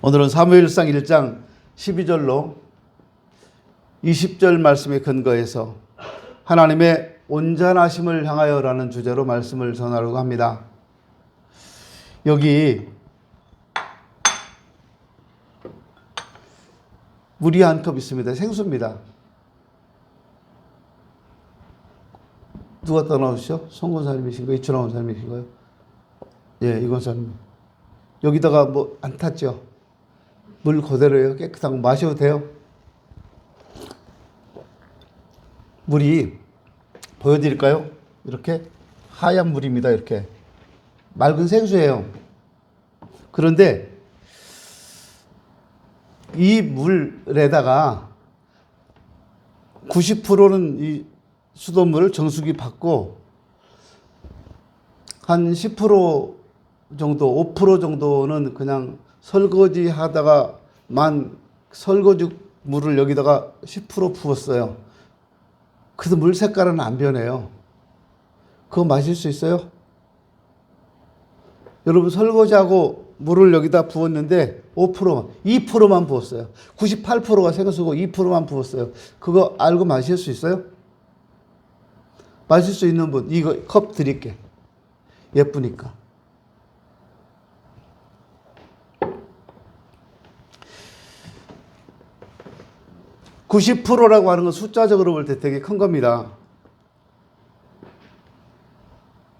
오늘은 사무엘상 1장 12절로 20절 말씀에 근거해서 하나님의 온전하심을 향하여라는 주제로 말씀을 전하려고 합니다. 여기 물이 한 컵 있습니다. 생수입니다. 누가 떠나오시죠? 송건사님이신가요? 이춘원 사님이신가요? 예, 이건사님. 여기다가 뭐 안 탔죠? 물 그대로예요. 깨끗한 거 마셔도 돼요. 물이 보여드릴까요? 이렇게 하얀 물입니다. 이렇게 맑은 생수예요. 그런데 이 물에다가 90%는 이 수돗물을 정수기 받고 한 10% 정도, 5% 정도는 그냥 설거지 하다가만 설거지 물을 여기다가 10% 부었어요. 그래서 물 색깔은 안 변해요. 그거 마실 수 있어요? 여러분, 설거지하고 물을 여기다 부었는데 5%만, 2%만 부었어요. 98%가 생수고 2%만 부었어요. 그거 알고 마실 수 있어요? 마실 수 있는 분, 이거 컵 드릴게. 예쁘니까. 90%라고 하는 건 숫자적으로 볼 때 되게 큰 겁니다.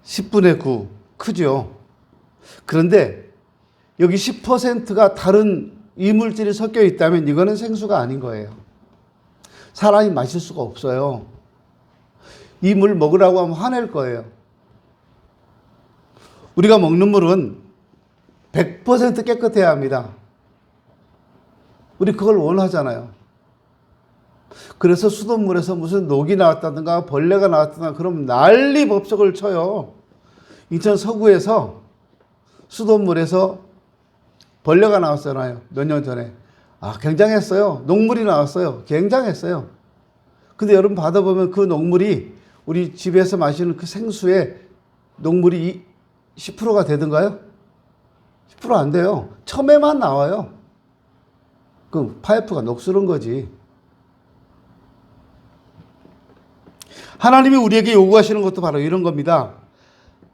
10분의 9. 크죠? 그런데 여기 10%가 다른 이물질이 섞여 있다면 이거는 생수가 아닌 거예요. 사람이 마실 수가 없어요. 이 물 먹으라고 하면 화낼 거예요. 우리가 먹는 물은 100% 깨끗해야 합니다. 우리 그걸 원하잖아요. 그래서 수돗물에서 무슨 녹이 나왔다든가 벌레가 나왔다든가 그럼 난리 법석을 쳐요. 인천 서구에서 수돗물에서 벌레가 나왔잖아요. 몇 년 전에. 굉장했어요. 녹물이 나왔어요. 굉장했어요. 근데 여러분 받아보면 그 녹물이 우리 집에서 마시는 그 생수에 녹물이 10%가 되던가요? 10% 안 돼요. 처음에만 나와요. 그 파이프가 녹슬은 거지. 하나님이 우리에게 요구하시는 것도 바로 이런 겁니다.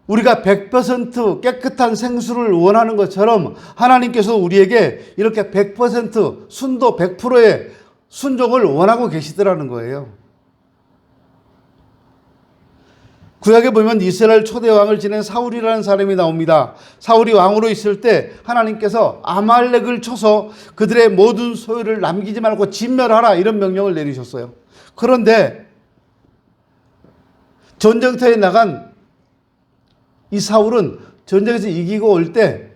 우리가 100% 깨끗한 생수를 원하는 것처럼 하나님께서 우리에게 이렇게 100% 순도 100%의 순종을 원하고 계시더라는 거예요. 구약에 보면 이스라엘 초대 왕을 지낸 사울이라는 사람이 나옵니다. 사울이 왕으로 있을 때 하나님께서 아말렉을 쳐서 그들의 모든 소유를 남기지 말고 진멸하라 이런 명령을 내리셨어요. 그런데 전쟁터에 나간 이 사울은 전쟁에서 이기고 올 때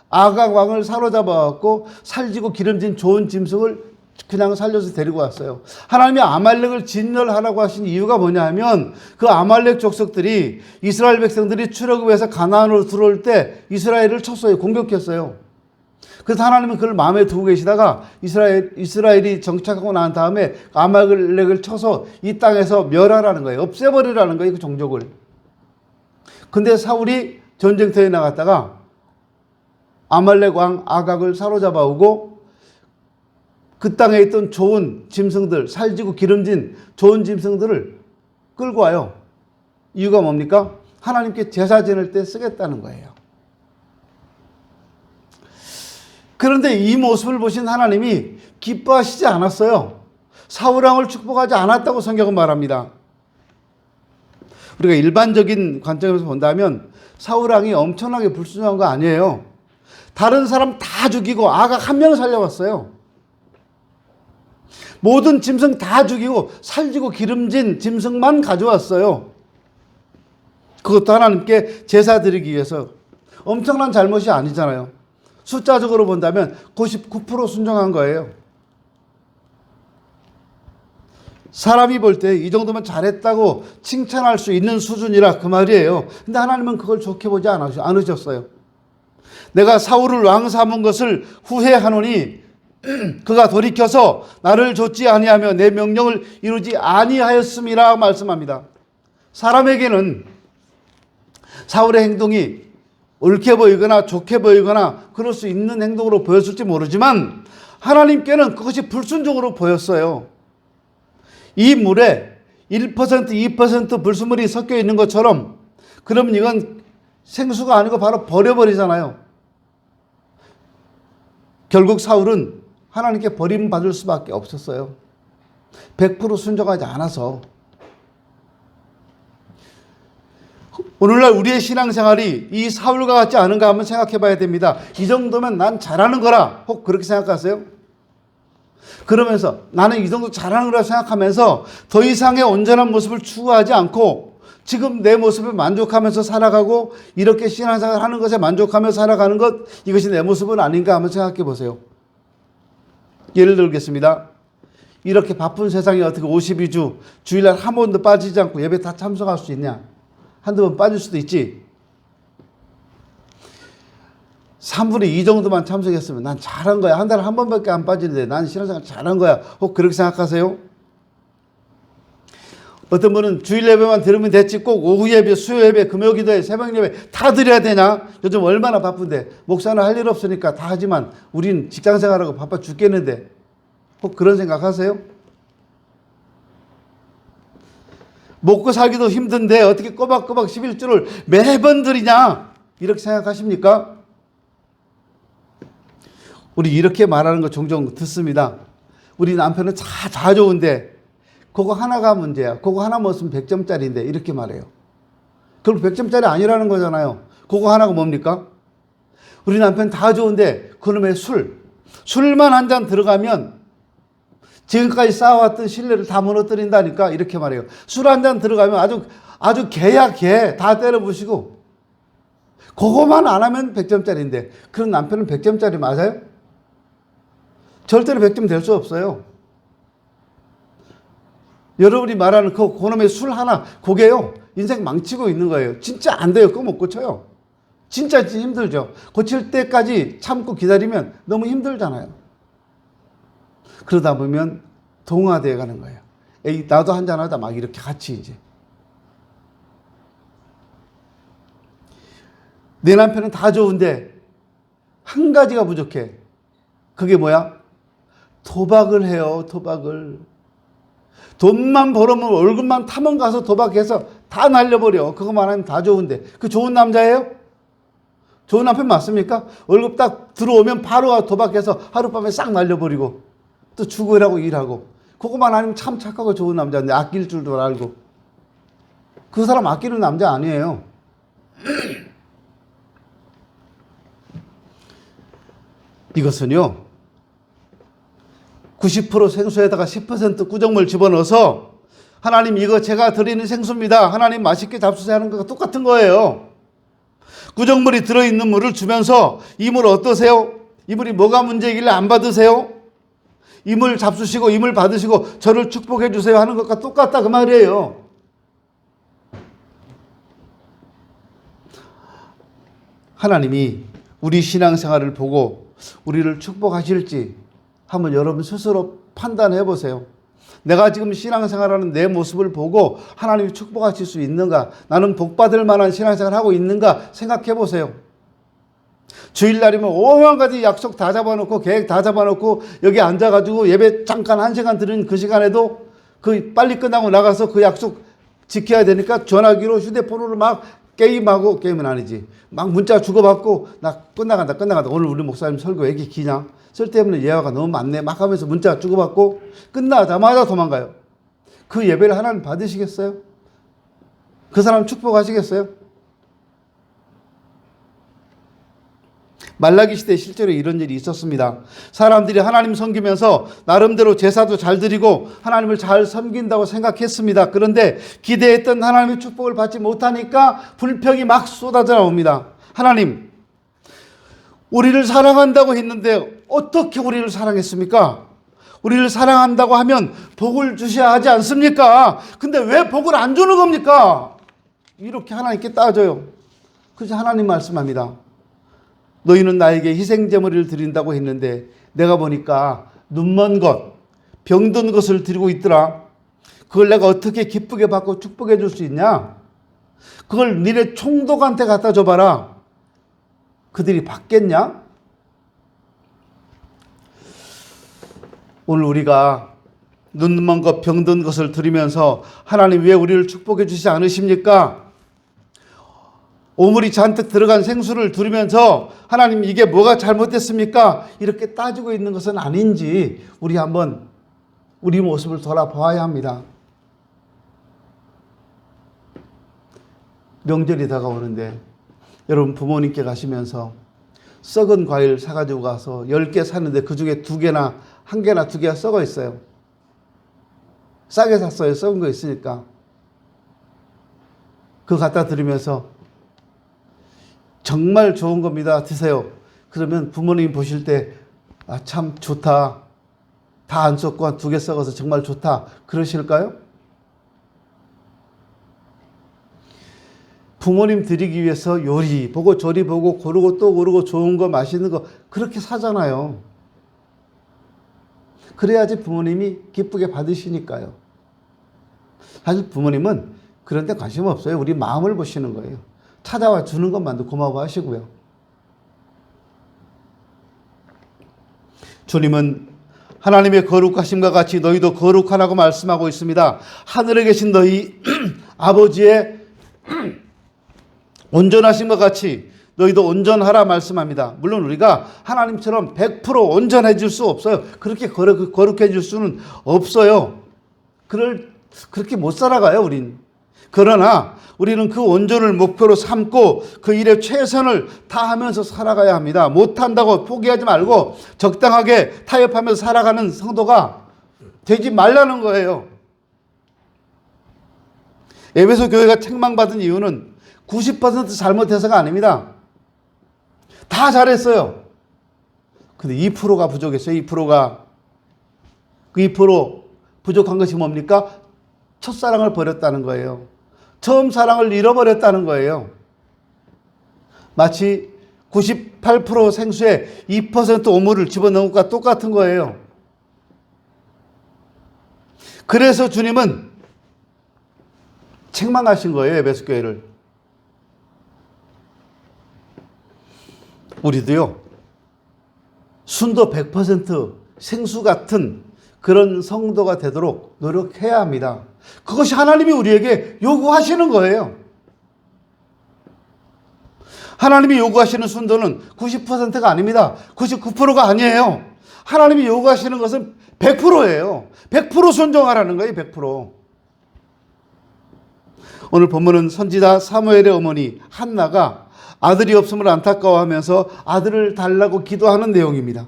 아각 왕을 사로잡아갖고 살지고 기름진 좋은 짐승을 그냥 살려서 데리고 왔어요. 하나님이 아말렉을 진멸하라고 하신 이유가 뭐냐 하면 그 아말렉 족속들이 이스라엘 백성들이 출애굽해서 가나안으로 들어올 때 이스라엘을 쳤어요. 공격했어요. 그래서 하나님은 그걸 마음에 두고 계시다가 이스라엘이 정착하고 난 다음에 아말렉을 쳐서 이 땅에서 멸하라는 거예요. 없애버리라는 거예요. 그 종족을. 근데 사울이 전쟁터에 나갔다가 아말렉 왕 아각을 사로잡아 오고 그 땅에 있던 좋은 짐승들, 살지고 기름진 좋은 짐승들을 끌고 와요. 이유가 뭡니까? 하나님께 제사 지낼 때 쓰겠다는 거예요. 그런데 이 모습을 보신 하나님이 기뻐하시지 않았어요. 사울왕을 축복하지 않았다고 성경은 말합니다. 우리가 일반적인 관점에서 본다면 사울왕이 엄청나게 불순종한 거 아니에요. 다른 사람 다 죽이고 아각 한 명 살려왔어요. 모든 짐승 다 죽이고 살지고 기름진 짐승만 가져왔어요. 그것도 하나님께 제사 드리기 위해서. 엄청난 잘못이 아니잖아요. 숫자적으로 본다면 99% 순종한 거예요. 사람이 볼 때 이 정도면 잘했다고 칭찬할 수 있는 수준이라 그 말이에요. 근데 하나님은 그걸 좋게 보지 않으셨어요. 내가 사울을 왕 삼은 것을 후회하노니 그가 돌이켜서 나를 좇지 아니하며 내 명령을 이루지 아니하였음이라 말씀합니다. 사람에게는 사울의 행동이 옳게 보이거나 좋게 보이거나 그럴 수 있는 행동으로 보였을지 모르지만 하나님께는 그것이 불순종으로 보였어요. 이 물에 1%, 2% 불순물이 섞여 있는 것처럼 그러면 이건 생수가 아니고 바로 버려버리잖아요. 결국 사울은 하나님께 버림받을 수밖에 없었어요. 100% 순종하지 않아서. 오늘날 우리의 신앙생활이 이 사울과 같지 않은가 한번 생각해 봐야 됩니다. 이 정도면 난 잘하는 거라 혹 그렇게 생각하세요? 그러면서 나는 이 정도 잘하는 거라 생각하면서 더 이상의 온전한 모습을 추구하지 않고 지금 내 모습에 만족하면서 살아가고 이렇게 신앙생활 하는 것에 만족하며 살아가는 것, 이것이 내 모습은 아닌가 한번 생각해 보세요. 예를 들겠습니다. 이렇게 바쁜 세상에 어떻게 52주 주일날 한 번도 빠지지 않고 예배 다 참석할 수 있냐? 한두 번 빠질 수도 있지. 3분의 2 정도만 참석했으면 난 잘한 거야. 한 달에 한 번밖에 안 빠지는데 난 신앙생활 잘한 거야. 혹 그렇게 생각하세요? 어떤 분은 주일 예배만 들으면 됐지 꼭 오후 예배, 수요 예배, 금요 기도회, 새벽 예배 다 드려야 되냐? 요즘 얼마나 바쁜데 목사는 할 일 없으니까 다 하지만 우린 직장생활하고 바빠 죽겠는데 혹 그런 생각하세요? 먹고 살기도 힘든데 어떻게 꼬박꼬박 11주를 매번 드리냐? 이렇게 생각하십니까? 우리 이렇게 말하는 거 종종 듣습니다. 우리 남편은 다 좋은데 그거 하나가 문제야. 그거 하나 먹으면 100점짜리인데 이렇게 말해요. 그럼 100점짜리 아니라는 거잖아요. 그거 하나가 뭡니까? 우리 남편 다 좋은데 그놈의 술만 한 잔 들어가면 지금까지 쌓아왔던 신뢰를 다 무너뜨린다니까 이렇게 말해요. 술 한 잔 들어가면 아주 개야 개. 다 때려부시고 그거만 안 하면 100점짜리인데 그런 남편은 100점짜리 맞아요? 절대로 100점 될 수 없어요. 여러분이 말하는 그놈의 술 하나 그게요 인생 망치고 있는 거예요. 진짜 안 돼요. 그거 못 고쳐요. 진짜 힘들죠. 고칠 때까지 참고 기다리면 너무 힘들잖아요. 그러다 보면 동화되어 가는 거예요. 에이, 나도 한잔하자 막 이렇게 같이 이제. 내 남편은 다 좋은데 한 가지가 부족해. 그게 뭐야? 도박을 해요. 도박을. 돈만 벌으면 월급만 타면 가서 도박해서 다 날려버려. 그거만 하면 다 좋은데. 그 좋은 남자예요? 좋은 남편 맞습니까? 월급 딱 들어오면 바로 도박해서 하룻밤에 싹 날려버리고 또 죽으라고 일하고. 그거만 아니면 참 착하고 좋은 남자인데 아낄 줄도 알고. 그 사람 아끼는 남자 아니에요. 이것은요 90% 생수에다가 10% 구정물 집어넣어서 하나님 이거 제가 드리는 생수입니다. 하나님 맛있게 잡수세요 하는 거가 똑같은 거예요. 구정물이 들어있는 물을 주면서 이 물 어떠세요? 이 물이 뭐가 문제이길래 안 받으세요? 이 물 잡수시고 이 물 받으시고 저를 축복해 주세요 하는 것과 똑같다 그 말이에요. 하나님이 우리 신앙생활을 보고 우리를 축복하실지 한번 여러분 스스로 판단해 보세요. 내가 지금 신앙생활하는 내 모습을 보고 하나님이 축복하실 수 있는가? 나는 복받을 만한 신앙생활을 하고 있는가? 생각해 보세요. 주일날이면 오만 가지 약속 다 잡아놓고 계획 다 잡아놓고 여기 앉아가지고 예배 잠깐 1시간 드리는 그 시간에도 그 빨리 끝나고 나가서 그 약속 지켜야 되니까 전화기로 휴대폰으로 막 게임하고, 게임은 아니지, 막 문자 주고받고 나 끝나간다 오늘 우리 목사님 설교 왜 이렇게 기냐, 쓸데없는 예화가 너무 많네 막 하면서 문자 주고받고 끝나자마자 도망가요. 그 예배를 하나님 받으시겠어요? 그 사람 축복하시겠어요? 말라기 시대에 실제로 이런 일이 있었습니다. 사람들이 하나님 섬기면서 나름대로 제사도 잘 드리고 하나님을 잘 섬긴다고 생각했습니다. 그런데 기대했던 하나님의 축복을 받지 못하니까 불평이 막 쏟아져 나옵니다. 하나님, 우리를 사랑한다고 했는데 어떻게 우리를 사랑했습니까? 우리를 사랑한다고 하면 복을 주셔야 하지 않습니까? 근데 왜 복을 안 주는 겁니까? 이렇게 하나님께 따져요. 그래서 하나님 말씀합니다. 너희는 나에게 희생제물을 드린다고 했는데 내가 보니까 눈먼 것, 병든 것을 드리고 있더라. 그걸 내가 어떻게 기쁘게 받고 축복해 줄 수 있냐? 그걸 니네 총독한테 갖다 줘봐라. 그들이 받겠냐? 오늘 우리가 눈먼 것, 병든 것을 들으면서 하나님 왜 우리를 축복해 주시지 않으십니까? 오물이 잔뜩 들어간 생수를 들으면서 하나님 이게 뭐가 잘못됐습니까? 이렇게 따지고 있는 것은 아닌지 우리 한번 우리 모습을 돌아봐야 합니다. 명절이 다가오는데 여러분 부모님께 가시면서 썩은 과일 사가지고 가서 10개 샀는데 그중에 2개나 1개나 2개가 썩어 있어요. 싸게 샀어요. 썩은 거 있으니까. 그거 갖다 드리면서 정말 좋은 겁니다. 드세요. 그러면 부모님 보실 때 아, 참 좋다. 다 안 썩고 한 2개 썩어서 정말 좋다. 그러실까요? 부모님 드리기 위해서 요리 보고 저리 보고 고르고 또 고르고 좋은 거 맛있는 거 그렇게 사잖아요. 그래야지 부모님이 기쁘게 받으시니까요. 사실 부모님은 그런 데 관심 없어요. 우리 마음을 보시는 거예요. 찾아와 주는 것만도 고마워하시고요. 주님은 하나님의 거룩하심과 같이 너희도 거룩하라고 말씀하고 있습니다. 하늘에 계신 너희 아버지의 온전하심과 같이 너희도 온전하라 말씀합니다. 물론 우리가 하나님처럼 100% 온전해질 수 없어요. 그렇게 거룩해질 수는 없어요. 그렇게 못 살아가요, 우린. 그러나 우리는 그 온전을 목표로 삼고 그 일에 최선을 다하면서 살아가야 합니다. 못한다고 포기하지 말고 적당하게 타협하면서 살아가는 성도가 되지 말라는 거예요. 에베소 교회가 책망받은 이유는 90% 잘못해서가 아닙니다. 다 잘했어요. 근데 2%가 부족했어요. 2%가. 그 2% 부족한 것이 뭡니까? 첫사랑을 버렸다는 거예요. 처음 사랑을 잃어버렸다는 거예요. 마치 98% 생수에 2% 오물을 집어넣은 것과 똑같은 거예요. 그래서 주님은 책망하신 거예요. 에베소 교회를. 우리도요. 순도 100% 생수 같은 그런 성도가 되도록 노력해야 합니다. 그것이 하나님이 우리에게 요구하시는 거예요. 하나님이 요구하시는 순도는 90%가 아닙니다. 99%가 아니에요. 하나님이 요구하시는 것은 100%예요. 100% 순종하라는 거예요. 100%. 오늘 본문은 선지자 사무엘의 어머니 한나가 아들이 없음을 안타까워하면서 아들을 달라고 기도하는 내용입니다.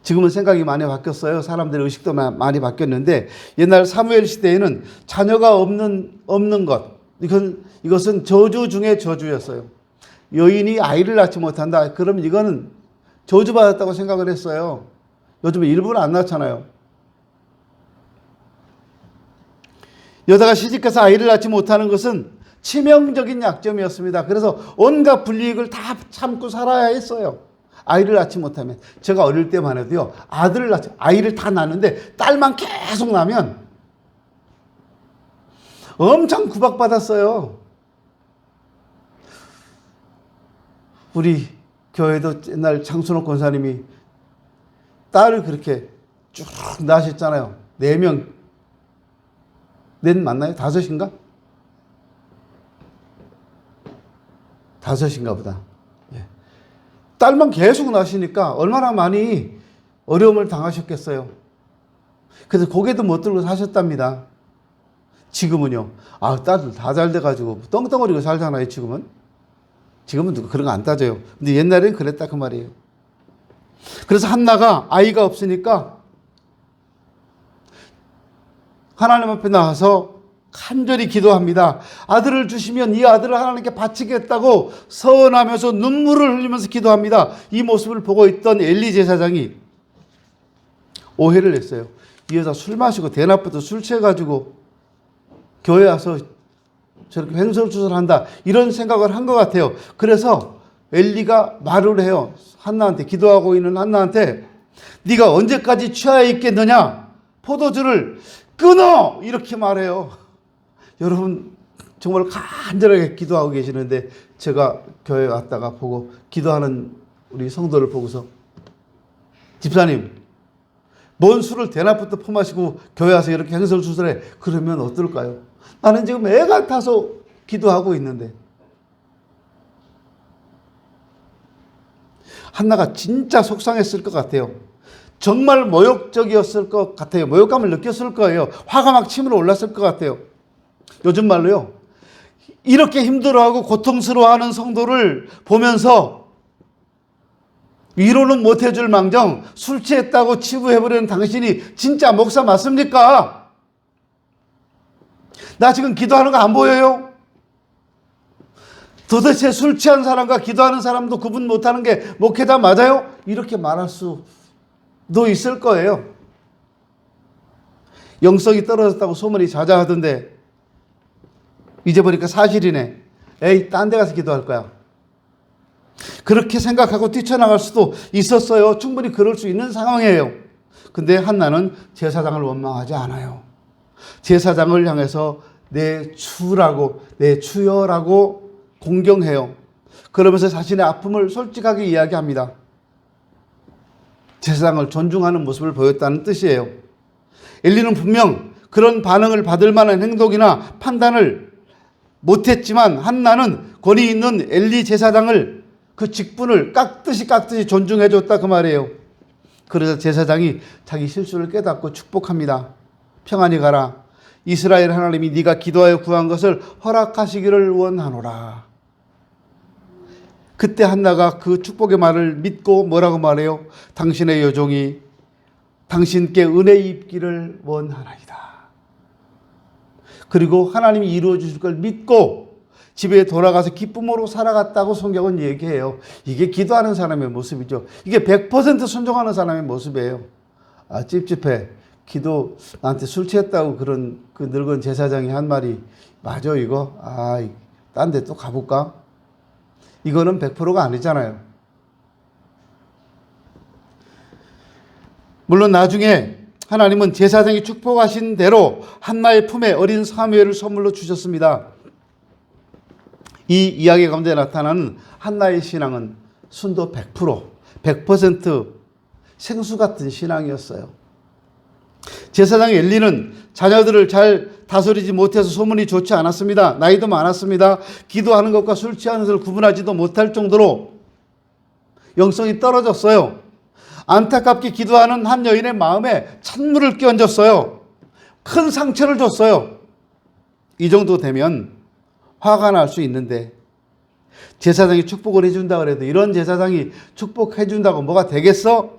지금은 생각이 많이 바뀌었어요. 사람들의 의식도 많이 바뀌었는데 옛날 사무엘 시대에는 자녀가 없는 것, 이것은 저주 중에 저주였어요. 여인이 아이를 낳지 못한다. 그럼 이거는 저주받았다고 생각을 했어요. 요즘에 일부러 안 낳잖아요. 여자가 시집가서 아이를 낳지 못하는 것은 치명적인 약점이었습니다. 그래서 온갖 불이익을 다 참고 살아야 했어요. 아이를 낳지 못하면. 제가 어릴 때만 해도요. 아이를 다 낳는데 딸만 계속 나면 엄청 구박받았어요. 우리 교회도 옛날 장순옥 권사님이 딸을 그렇게 쭉 낳으셨잖아요. 4명. 넷 맞나요? 5인가? 5인가 보다. 예. 딸만 계속 낳으시니까 얼마나 많이 어려움을 당하셨겠어요. 그래서 고개도 못 들고 사셨답니다. 지금은요. 딸들 다 잘 돼가지고 떵떵거리고 살잖아요. 지금은 그런 거 안 따져요. 근데 옛날엔 그랬다 그 말이에요. 그래서 한나가 아이가 없으니까 하나님 앞에 나와서 간절히 기도합니다. 아들을 주시면 이 아들을 하나님께 바치겠다고 서원하면서 눈물을 흘리면서 기도합니다. 이 모습을 보고 있던 엘리 제사장이 오해를 했어요. 이 여자 술 마시고 대낮부터 술 취해가지고 교회 와서 저렇게 횡설수설한다 이런 생각을 한 것 같아요. 그래서 엘리가 말을 해요. 한나한테, 기도하고 있는 한나한테 네가 언제까지 취하여 있겠느냐, 포도주를 끊어, 이렇게 말해요. 여러분 정말 간절하게 기도하고 계시는데 제가 교회 왔다가 보고 기도하는 우리 성도를 보고서 집사님, 뭔 술을 대낮부터 퍼마시고 교회 와서 이렇게 행설수설해. 그러면 어떨까요? 나는 지금 애가 타서 기도하고 있는데. 한나가 진짜 속상했을 것 같아요. 정말 모욕적이었을 것 같아요. 모욕감을 느꼈을 거예요. 화가 막 치밀어 올랐을 것 같아요. 요즘 말로요, 이렇게 힘들어하고 고통스러워하는 성도를 보면서 위로는 못해줄 망정 술 취했다고 치부해버리는 당신이 진짜 목사 맞습니까? 나 지금 기도하는 거 안 보여요? 도대체 술 취한 사람과 기도하는 사람도 구분 못하는 게 목회자 맞아요? 이렇게 말할 수도 있을 거예요. 영성이 떨어졌다고 소문이 자자하던데 이제 보니까 사실이네. 에이, 딴 데 가서 기도할 거야. 그렇게 생각하고 뛰쳐나갈 수도 있었어요. 충분히 그럴 수 있는 상황이에요. 근데 한나는 제사장을 원망하지 않아요. 제사장을 향해서 내 주라고, 내 주여라고 공경해요. 그러면서 자신의 아픔을 솔직하게 이야기합니다. 제사장을 존중하는 모습을 보였다는 뜻이에요. 엘리는 분명 그런 반응을 받을 만한 행동이나 판단을 못했지만 한나는 권위 있는 엘리 제사장을 그 직분을 깍듯이 존중해줬다 그 말이에요. 그래서 제사장이 자기 실수를 깨닫고 축복합니다. 평안히 가라. 이스라엘 하나님이 네가 기도하여 구한 것을 허락하시기를 원하노라. 그때 한나가 그 축복의 말을 믿고 뭐라고 말해요? 당신의 여종이 당신께 은혜 입기를 원하나이다. 그리고 하나님이 이루어 주실 걸 믿고 집에 돌아가서 기쁨으로 살아갔다고 성경은 얘기해요. 이게 기도하는 사람의 모습이죠. 이게 100% 순종하는 사람의 모습이에요. 아, 찝찝해. 기도 나한테 술 취했다고 그런 그 늙은 제사장이 한 말이 맞아 이거? 아, 딴 데 또 가볼까? 이거는 100%가 아니잖아요. 물론 나중에 하나님은 제사장이 축복하신 대로 한나의 품에 어린 사무엘을 선물로 주셨습니다. 이 이야기 가운데 나타나는 한나의 신앙은 순도 100% 생수 같은 신앙이었어요. 제사장 엘리는 자녀들을 잘 다스리지 못해서 소문이 좋지 않았습니다. 나이도 많았습니다. 기도하는 것과 술 취하는 것을 구분하지도 못할 정도로 영성이 떨어졌어요. 안타깝게 기도하는 한 여인의 마음에 찬물을 끼얹었어요. 큰 상처를 줬어요. 이 정도 되면 화가 날 수 있는데 제사장이 축복을 해준다 그래도 이런 제사장이 축복해 준다고 뭐가 되겠어?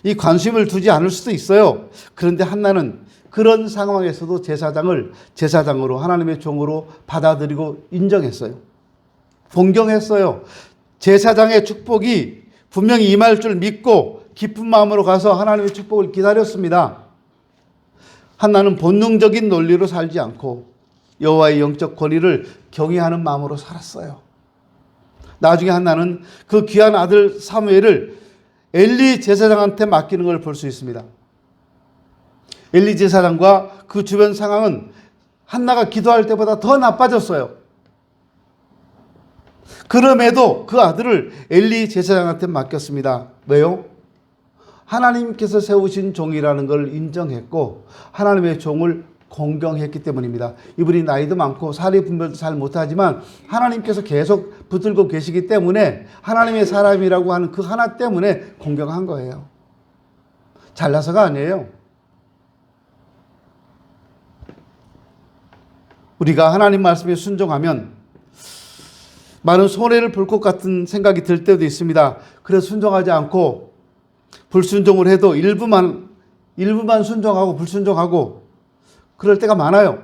이 관심을 두지 않을 수도 있어요. 그런데 한나는 그런 상황에서도 제사장을 제사장으로 하나님의 종으로 받아들이고 인정했어요. 존경했어요. 제사장의 축복이 분명히 임할 줄 믿고 기쁜 마음으로 가서 하나님의 축복을 기다렸습니다. 한나는 본능적인 논리로 살지 않고 여호와의 영적 권위를 경외하는 마음으로 살았어요. 나중에 한나는 그 귀한 아들 사무엘을 엘리 제사장한테 맡기는 걸 볼 수 있습니다. 엘리 제사장과 그 주변 상황은 한나가 기도할 때보다 더 나빠졌어요. 그럼에도 그 아들을 엘리 제사장한테 맡겼습니다. 왜요? 하나님께서 세우신 종이라는 걸 인정했고 하나님의 종을 공경했기 때문입니다. 이분이 나이도 많고 사리 분별도 잘 못하지만 하나님께서 계속 붙들고 계시기 때문에 하나님의 사람이라고 하는 그 하나 때문에 공경한 거예요. 잘나서가 아니에요. 우리가 하나님 말씀에 순종하면 많은 손해를 볼 것 같은 생각이 들 때도 있습니다. 그래서 순종하지 않고 불순종을 해도 일부만 순종하고 불순종하고 그럴 때가 많아요.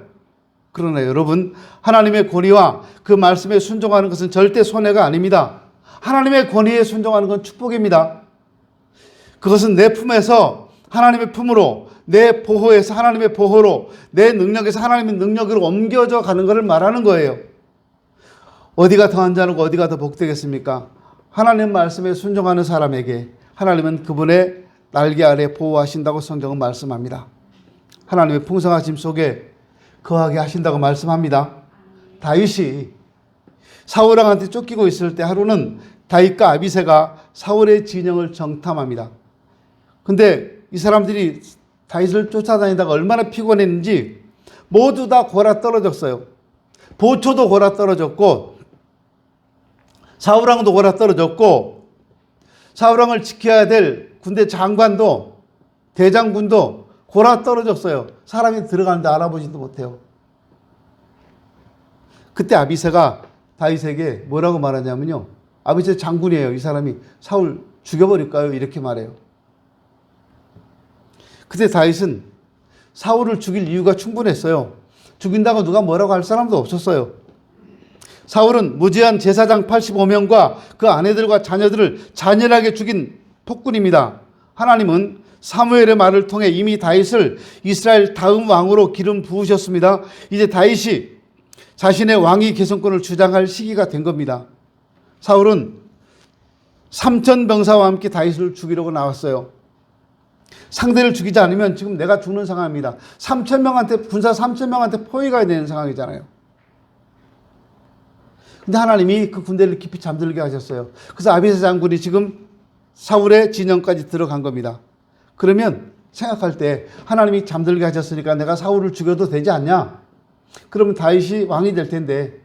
그러나 여러분, 하나님의 권위와 그 말씀에 순종하는 것은 절대 손해가 아닙니다. 하나님의 권위에 순종하는 건 축복입니다. 그것은 내 품에서 하나님의 품으로, 내 보호에서 하나님의 보호로, 내 능력에서 하나님의 능력으로 옮겨져 가는 것을 말하는 거예요. 어디가 더 안전하고 어디가 더 복되겠습니까? 하나님 말씀에 순종하는 사람에게 하나님은 그분의 날개 아래 보호하신다고 성경은 말씀합니다. 하나님의 풍성하심 속에 거하게 하신다고 말씀합니다. 다윗이 사울왕한테 쫓기고 있을 때 하루는 다윗과 아비새가 사울의 진영을 정탐합니다. 근데 이 사람들이 다윗을 쫓아다니다가 얼마나 피곤했는지 모두 다 골아 떨어졌어요. 보초도 골아 떨어졌고 사울왕도 골아 떨어졌고 사울왕을 지켜야 될 군대 장관도 대장군도 골아 떨어졌어요. 사람이 들어가는데 알아보지도 못해요. 그때 아비새가 다윗에게 뭐라고 말하냐면요. 아비새 장군이에요. 이 사람이 사울 죽여버릴까요? 이렇게 말해요. 그때 다윗은 사울을 죽일 이유가 충분했어요. 죽인다고 누가 뭐라고 할 사람도 없었어요. 사울은 무지한 제사장 85명과 그 아내들과 자녀들을 잔인하게 죽인 폭군입니다. 하나님은 사무엘의 말을 통해 이미 다윗을 이스라엘 다음 왕으로 기름 부으셨습니다. 이제 다윗이 자신의 왕위 계승권을 주장할 시기가 된 겁니다. 사울은 3천 병사와 함께 다윗을 죽이려고 나왔어요. 상대를 죽이지 않으면 지금 내가 죽는 상황입니다. 3천 명한테 군사 3천 명한테 포위가 되는 상황이잖아요. 근데 하나님이 그 군대를 깊이 잠들게 하셨어요. 그래서 아비새 장군이 지금 사울의 진영까지 들어간 겁니다. 그러면 생각할 때 하나님이 잠들게 하셨으니까 내가 사울을 죽여도 되지 않냐? 그러면 다윗이 왕이 될 텐데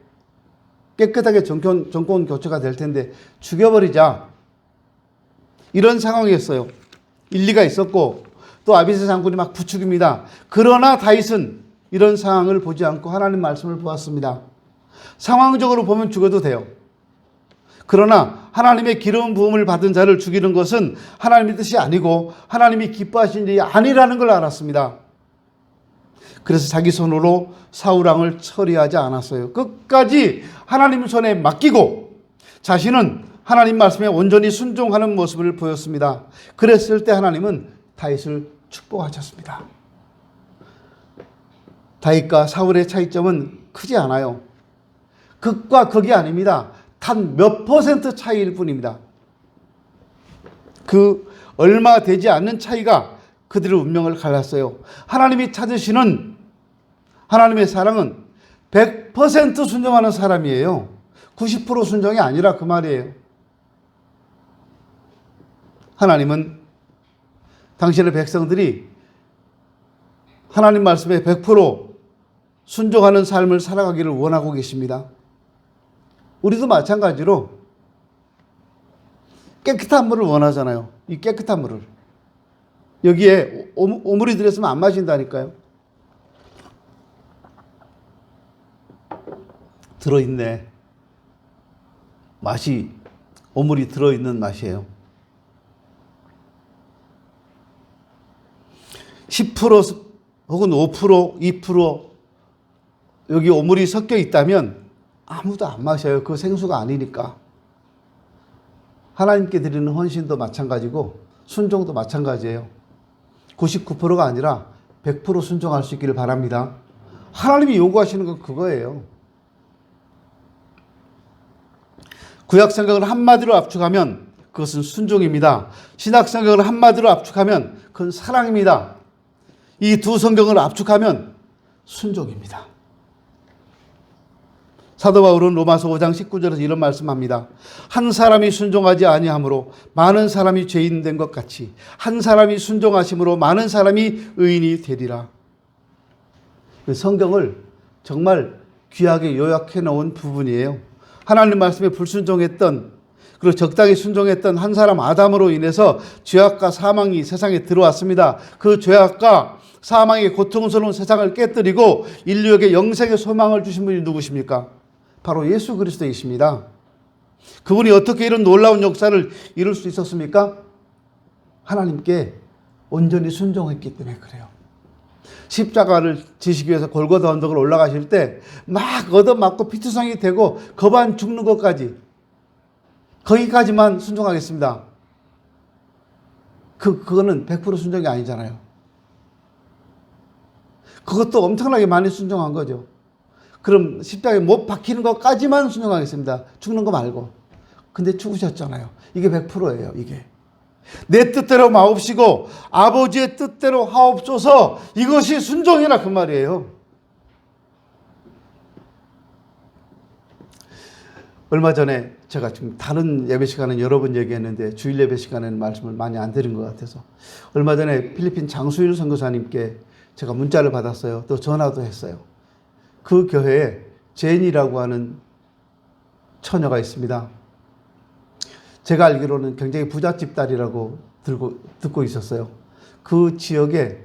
깨끗하게 정권 교체가 될 텐데 죽여버리자. 이런 상황이었어요. 일리가 있었고 또 아비새 장군이 막 부추깁니다. 그러나 다윗은 이런 상황을 보지 않고 하나님 말씀을 보았습니다. 상황적으로 보면 죽어도 돼요. 그러나 하나님의 기름 부음을 받은 자를 죽이는 것은 하나님의 뜻이 아니고 하나님이 기뻐하신 일이 아니라는 걸 알았습니다. 그래서 자기 손으로 사울왕을 처리하지 않았어요. 끝까지 하나님 손에 맡기고 자신은 하나님 말씀에 온전히 순종하는 모습을 보였습니다. 그랬을 때 하나님은 다윗을 축복하셨습니다. 다윗과 사울의 차이점은 크지 않아요. 극과 극이 아닙니다. 단 몇 퍼센트 차이일 뿐입니다. 그 얼마 되지 않는 차이가 그들의 운명을 갈랐어요. 하나님이 찾으시는 하나님의 사랑은 100% 순종하는 사람이에요. 90% 순종이 아니라 그 말이에요. 하나님은 당신의 백성들이 하나님 말씀에 100% 순종하는 삶을 살아가기를 원하고 계십니다. 우리도 마찬가지로 깨끗한 물을 원하잖아요. 이 깨끗한 물을. 여기에 오물이 들었으면 안 마신다니까요. 들어있네. 맛이 오물이 들어있는 맛이에요. 10% 혹은 5%, 2% 여기 오물이 섞여 있다면 아무도 안 마셔요. 그 생수가 아니니까. 하나님께 드리는 헌신도 마찬가지고 순종도 마찬가지예요. 99%가 아니라 100% 순종할 수 있기를 바랍니다. 하나님이 요구하시는 건 그거예요. 구약 성경을 한마디로 압축하면 그것은 순종입니다. 신약 성경을 한마디로 압축하면 그건 사랑입니다. 이 두 성경을 압축하면 순종입니다. 사도 바울은 로마서 5장 19절에서 이런 말씀합니다. 한 사람이 순종하지 아니함으로 많은 사람이 죄인 된 것 같이 한 사람이 순종하심으로 많은 사람이 의인이 되리라. 성경을 정말 귀하게 요약해 놓은 부분이에요. 하나님 말씀에 불순종했던 그리고 적당히 순종했던 한 사람 아담으로 인해서 죄악과 사망이 세상에 들어왔습니다. 그 죄악과 사망의 고통스러운 세상을 깨뜨리고 인류에게 영생의 소망을 주신 분이 누구십니까? 바로 예수 그리스도이십니다. 그분이 어떻게 이런 놀라운 역사를 이룰 수 있었습니까? 하나님께 온전히 순종했기 때문에 그래요. 십자가를 지시기 위해서 골고다 언덕을 올라가실 때 막 얻어맞고 피투성이 되고 거반 죽는 것까지 거기까지만 순종하겠습니다. 그거는 100% 순종이 아니잖아요. 그것도 엄청나게 많이 순종한 거죠. 그럼 십자가에 못 박히는 것까지만 순종하겠습니다. 죽는 거 말고. 근데 죽으셨잖아요. 이게 100%예요. 이게. 내 뜻대로 마옵시고 아버지의 뜻대로 하옵소서. 이것이 순종이라 그 말이에요. 얼마 전에 제가 지금 다른 예배 시간은 여러 번 얘기했는데 주일 예배 시간에는 말씀을 많이 안 드린 것 같아서 얼마 전에 필리핀 장수일 선교사님께 제가 문자를 받았어요. 또 전화도 했어요. 그 교회에 제니라고 하는 처녀가 있습니다. 제가 알기로는 굉장히 부잣집 딸이라고 듣고 있었어요. 그 지역에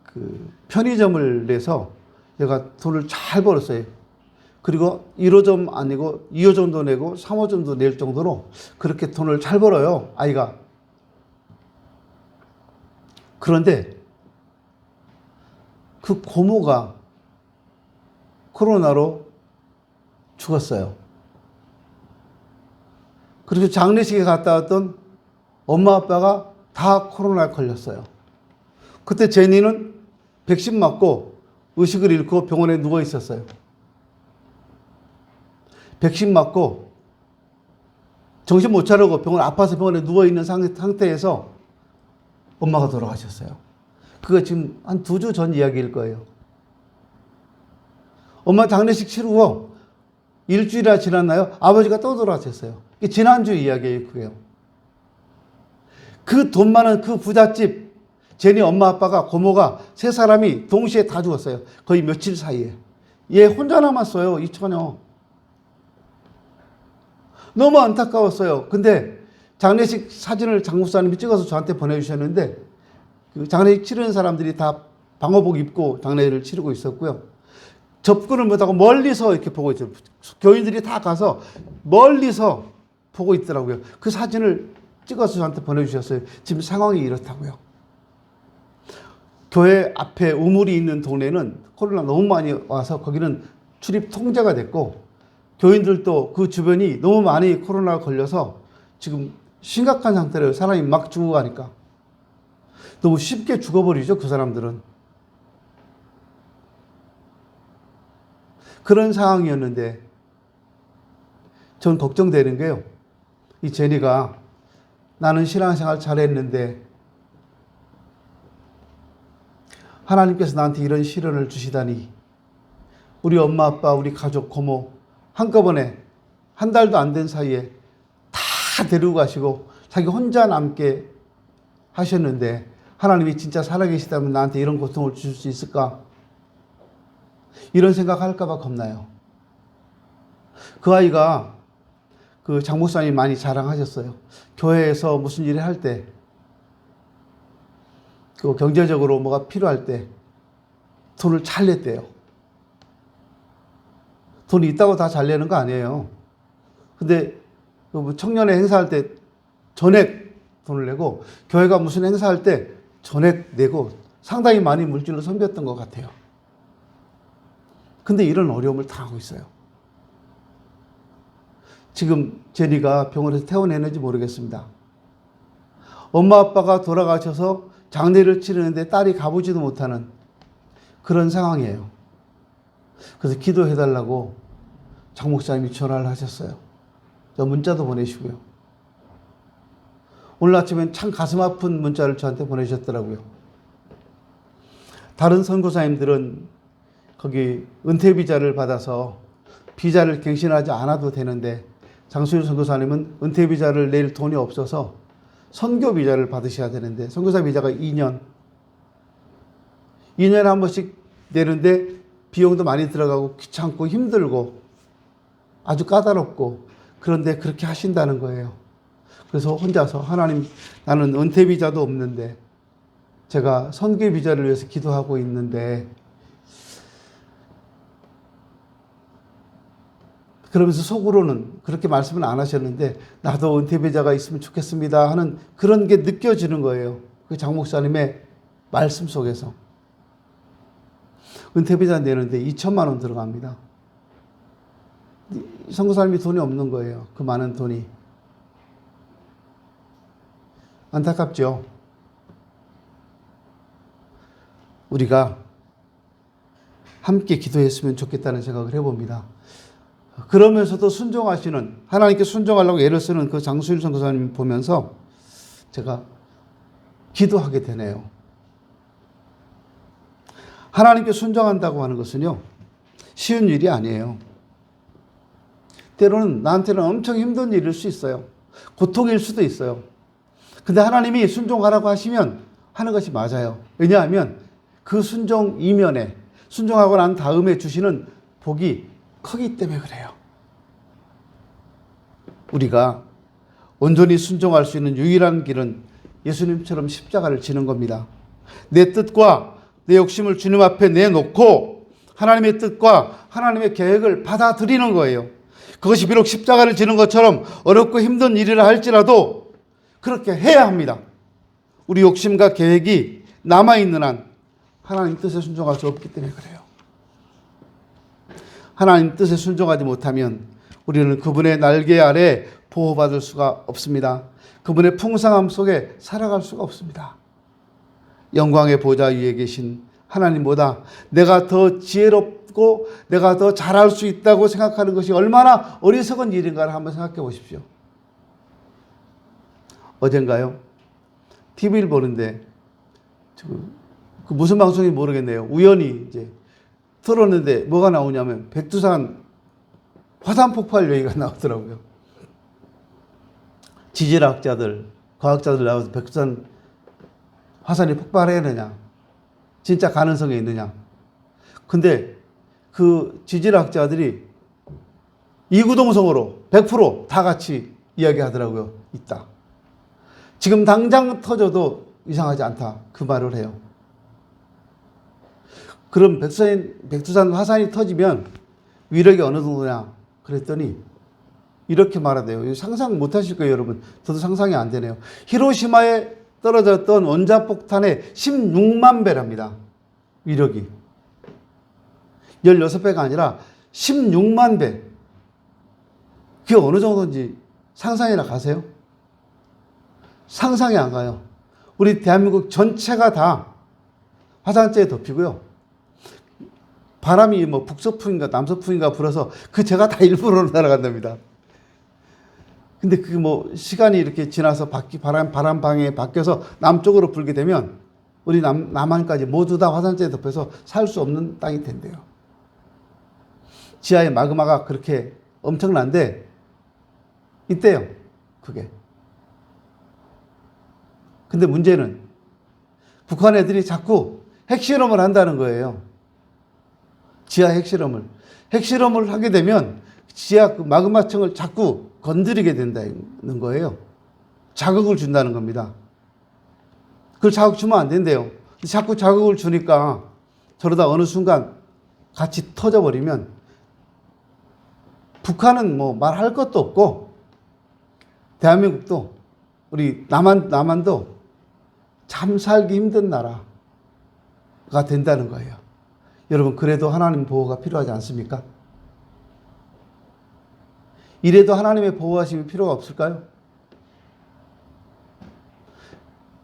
그 편의점을 내서 얘가 돈을 잘 벌었어요. 그리고 1호점 아니고 2호점도 내고 3호점도 낼 정도로 그렇게 돈을 잘 벌어요, 아이가. 그런데 그 고모가 코로나로 죽었어요. 그리고 장례식에 갔다 왔던 엄마 아빠가 다 코로나에 걸렸어요. 그때 제니는 백신 맞고 의식을 잃고 병원에 누워 있었어요. 백신 맞고 정신 못 차리고 아파서 병원에 누워 있는 상태에서 엄마가 돌아가셨어요. 그거 지금 한 2주 전 이야기일 거예요. 엄마 장례식 치르고 일주일이나 지났나요? 아버지가 또 돌아가셨어요. 이게 지난주 이야기예요, 그게요. 그 돈 많은 그 부잣집, 제니 엄마 아빠가 고모가 3사람이 동시에 다 죽었어요. 거의 며칠 사이에. 얘 혼자 남았어요, 이 처녀. 너무 안타까웠어요. 근데 장례식 사진을 장 목사님이 찍어서 저한테 보내주셨는데 그 장례식 치르는 사람들이 다 방호복 입고 장례를 치르고 있었고요. 접근을 못하고 멀리서 이렇게 보고 있어요. 교인들이 다 가서 멀리서 보고 있더라고요. 그 사진을 찍어서 저한테 보내주셨어요. 지금 상황이 이렇다고요. 교회 앞에 우물이 있는 동네는 코로나 너무 많이 와서 거기는 출입 통제가 됐고 교인들도 그 주변이 너무 많이 코로나에 걸려서 지금 심각한 상태래요. 사람이 막 죽어가니까. 너무 쉽게 죽어버리죠, 그 사람들은. 그런 상황이었는데 전 걱정되는 게요. 이 제니가 나는 신앙생활 잘했는데 하나님께서 나한테 이런 시련을 주시다니 우리 엄마 아빠 우리 가족 고모 한꺼번에 한 달도 안 된 사이에 다 데리고 가시고 자기 혼자 남게 하셨는데 하나님이 진짜 살아계시다면 나한테 이런 고통을 주실 수 있을까? 이런 생각할까 봐 겁나요. 그 아이가 그 장 목사님이 많이 자랑하셨어요. 교회에서 무슨 일을 할 때, 그 경제적으로 뭐가 필요할 때 돈을 잘 냈대요. 돈이 있다고 다 잘 내는 거 아니에요. 근데 청년회 행사할 때 전액 돈을 내고 교회가 무슨 행사할 때 전액 내고 상당히 많이 물질로 섬겼던 것 같아요. 근데 이런 어려움을 당하고 있어요. 지금 제니가 병원에서 퇴원했는지 모르겠습니다. 엄마 아빠가 돌아가셔서 장례를 치르는데 딸이 가보지도 못하는 그런 상황이에요. 그래서 기도해달라고 장 목사님이 전화를 하셨어요. 저 문자도 보내시고요. 오늘 아침엔 참 가슴 아픈 문자를 저한테 보내셨더라고요. 다른 선교사님들은 거기 은퇴 비자를 받아서 비자를 갱신하지 않아도 되는데 장수일 선교사님은 은퇴 비자를 낼 돈이 없어서 선교 비자를 받으셔야 되는데 선교사 비자가 2년에 한 번씩 내는데 비용도 많이 들어가고 귀찮고 힘들고 아주 까다롭고 그런데 그렇게 하신다는 거예요. 그래서 혼자서 하나님 나는 은퇴 비자도 없는데 제가 선교 비자를 위해서 기도하고 있는데 그러면서 속으로는 그렇게 말씀은 안 하셨는데 나도 은퇴 비자가 있으면 좋겠습니다 하는 그런 게 느껴지는 거예요. 그 장 목사님의 말씀 속에서. 은퇴 비자 내는데 2천만 원 들어갑니다. 선교사님이 돈이 없는 거예요. 그 많은 돈이. 안타깝죠. 우리가 함께 기도했으면 좋겠다는 생각을 해봅니다. 그러면서도 순종하시는 하나님께 순종하려고 애를 쓰는 그 장수일 선교사님 보면서 제가 기도하게 되네요. 하나님께 순종한다고 하는 것은요 쉬운 일이 아니에요. 때로는 나한테는 엄청 힘든 일일 수 있어요. 고통일 수도 있어요. 근데 하나님이 순종하라고 하시면 하는 것이 맞아요. 왜냐하면 그 순종 이면에, 순종하고 난 다음에 주시는 복이 크기 때문에 그래요. 우리가 온전히 순종할 수 있는 유일한 길은 예수님처럼 십자가를 지는 겁니다. 내 뜻과 내 욕심을 주님 앞에 내놓고 하나님의 뜻과 하나님의 계획을 받아들이는 거예요. 그것이 비록 십자가를 지는 것처럼 어렵고 힘든 일이라 할지라도 그렇게 해야 합니다. 우리 욕심과 계획이 남아있는 한 하나님 뜻에 순종할 수 없기 때문에 그래요. 하나님 뜻에 순종하지 못하면 우리는 그분의 날개 아래 보호받을 수가 없습니다. 그분의 풍성함 속에 살아갈 수가 없습니다. 영광의 보좌 위에 계신 하나님보다 내가 더 지혜롭고 내가 더 잘할 수 있다고 생각하는 것이 얼마나 어리석은 일인가를 한번 생각해 보십시오. 어젠가요? TV를 보는데 그 무슨 방송인지 모르겠네요. 우연히 이제 틀었는데 뭐가 나오냐면 백두산 화산 폭발 얘기가 나오더라고요. 지질학자들, 과학자들 나와서 백두산 화산이 폭발해내냐, 진짜 가능성이 있느냐. 근데 그 지질학자들이 이구동성으로 100% 다 같이 이야기하더라고요. 있다. 지금 당장 터져도 이상하지 않다. 그 말을 해요. 그럼 백두산 화산이 터지면 위력이 어느 정도냐? 그랬더니 이렇게 말하대요. 상상 못 하실 거예요, 여러분. 저도 상상이 안 되네요. 히로시마에 떨어졌던 원자폭탄의 16만 배랍니다. 위력이. 16배가 아니라 16만 배. 그게 어느 정도인지 상상이나 가세요? 상상이 안 가요. 우리 대한민국 전체가 다 화산재에 덮이고요. 바람이 뭐 북서풍인가 남서풍인가 불어서 그 제가 다 일부러 날아간답니다. 근데 그게 뭐 시간이 이렇게 지나서 바람 방향이 바뀌어서 남쪽으로 불게 되면 우리 남한까지 모두 다 화산재에 덮여서 살 수 없는 땅이 된대요. 지하의 마그마가 그렇게 엄청난데 있대요. 그게. 근데 문제는 북한 애들이 자꾸 핵실험을 한다는 거예요. 지하 핵실험을 하게 되면 지하 그 마그마층을 자꾸 건드리게 된다는 거예요. 자극을 준다는 겁니다. 그걸 자극 주면 안 된대요. 자꾸 자극을 주니까 저러다 어느 순간 같이 터져버리면 북한은 뭐 말할 것도 없고 대한민국도 우리 남한도 참 살기 힘든 나라가 된다는 거예요. 여러분, 그래도 하나님 보호가 필요하지 않습니까? 이래도 하나님의 보호하심이 필요가 없을까요?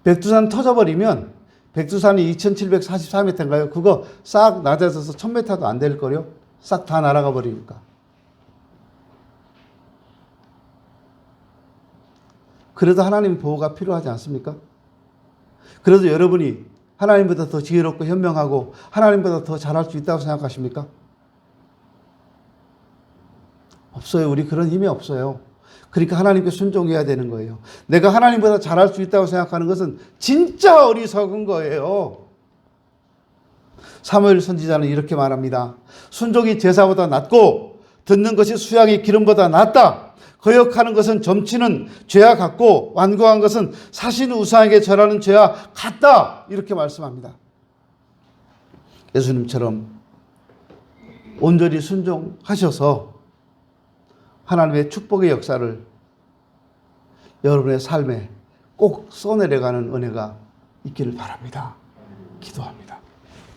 백두산 터져버리면 백두산이 2744m인가요? 그거 싹 낮아져서 1000m도 안 될 거요. 싹 다 날아가 버리니까. 그래도 하나님 보호가 필요하지 않습니까? 그래도 여러분이 하나님보다 더 지혜롭고 현명하고 하나님보다 더 잘할 수 있다고 생각하십니까? 없어요. 우리 그런 힘이 없어요. 그러니까 하나님께 순종해야 되는 거예요. 내가 하나님보다 잘할 수 있다고 생각하는 것은 진짜 어리석은 거예요. 사무엘 선지자는 이렇게 말합니다. 순종이 제사보다 낫고 듣는 것이 수양이 기름보다 낫다. 거역하는 것은 점치는 죄와 같고 완고한 것은 사신 우상에게 절하는 죄와 같다. 이렇게 말씀합니다. 예수님처럼 온전히 순종하셔서 하나님의 축복의 역사를 여러분의 삶에 꼭 써내려가는 은혜가 있기를 바랍니다. 기도합니다.